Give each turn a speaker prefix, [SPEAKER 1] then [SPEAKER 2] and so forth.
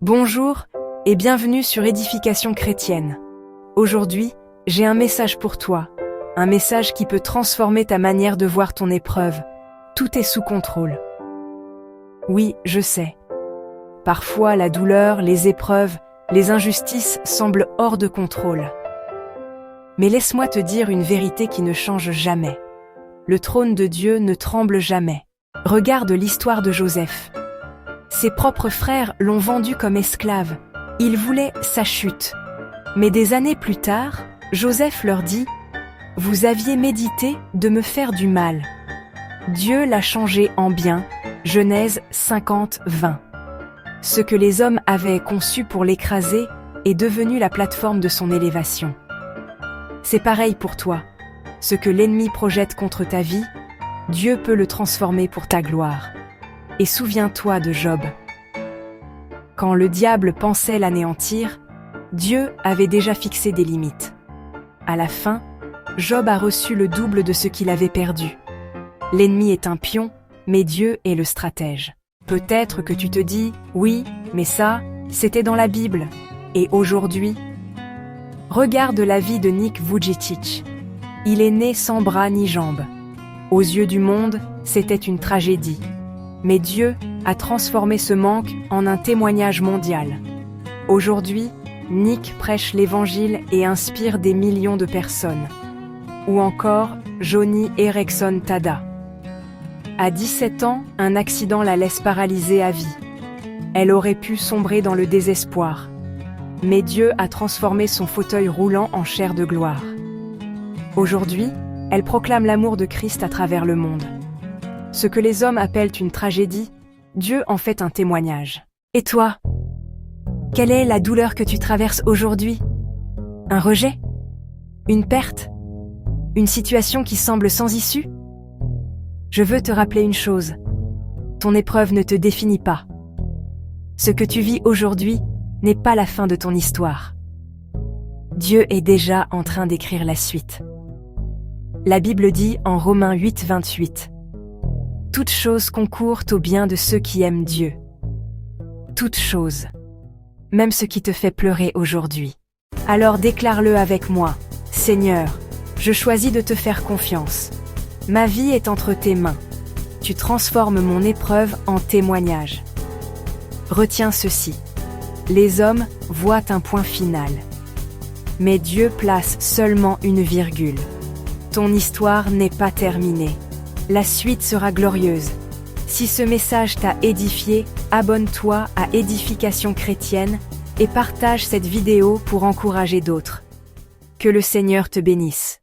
[SPEAKER 1] Bonjour et bienvenue sur Édification chrétienne. Aujourd'hui, j'ai un message pour toi, un message qui peut transformer ta manière de voir ton épreuve. Tout est sous contrôle. Oui, je sais. Parfois, la douleur, les épreuves, les injustices semblent hors de contrôle. Mais laisse-moi te dire une vérité qui ne change jamais. Le trône de Dieu ne tremble jamais. Regarde l'histoire de Joseph. Ses propres frères l'ont vendu comme esclave. Ils voulaient sa chute. Mais des années plus tard, Joseph leur dit « Vous aviez médité de me faire du mal. Dieu l'a changé en bien. » Genèse 50, 20. Ce que les hommes avaient conçu pour l'écraser est devenu la plateforme de son élévation. C'est pareil pour toi. Ce que l'ennemi projette contre ta vie, Dieu peut le transformer pour ta gloire. Et souviens-toi de Job. Quand le diable pensait l'anéantir, Dieu avait déjà fixé des limites. À la fin, Job a reçu le double de ce qu'il avait perdu. L'ennemi est un pion, mais Dieu est le stratège. Peut-être que tu te dis « Oui, mais ça, c'était dans la Bible. » Et aujourd'hui, regarde la vie de Nick Vujicic. Il est né sans bras ni jambes. Aux yeux du monde, c'était une tragédie. Mais Dieu a transformé ce manque en un témoignage mondial. Aujourd'hui, Nick prêche l'Évangile et inspire des millions de personnes. Ou encore Joni Eareckson Tada. À 17 ans, un accident la laisse paralysée à vie. Elle aurait pu sombrer dans le désespoir. Mais Dieu a transformé son fauteuil roulant en chair de gloire. Aujourd'hui, elle proclame l'amour de Christ à travers le monde. Ce que les hommes appellent une tragédie, Dieu en fait un témoignage. Et toi? Quelle est la douleur que tu traverses aujourd'hui? Un rejet? Une perte? Une situation qui semble sans issue? Je veux te rappeler une chose. Ton épreuve ne te définit pas. Ce que tu vis aujourd'hui n'est pas la fin de ton histoire. Dieu est déjà en train d'écrire la suite. La Bible dit en Romains 8, 28. Toutes choses concourent au bien de ceux qui aiment Dieu. Toutes choses. Même ce qui te fait pleurer aujourd'hui. Alors déclare-le avec moi. Seigneur, je choisis de te faire confiance. Ma vie est entre tes mains. Tu transformes mon épreuve en témoignage. Retiens ceci. Les hommes voient un point final. Mais Dieu place seulement une virgule. Ton histoire n'est pas terminée. La suite sera glorieuse. Si ce message t'a édifié, abonne-toi à Édification chrétienne et partage cette vidéo pour encourager d'autres. Que le Seigneur te bénisse.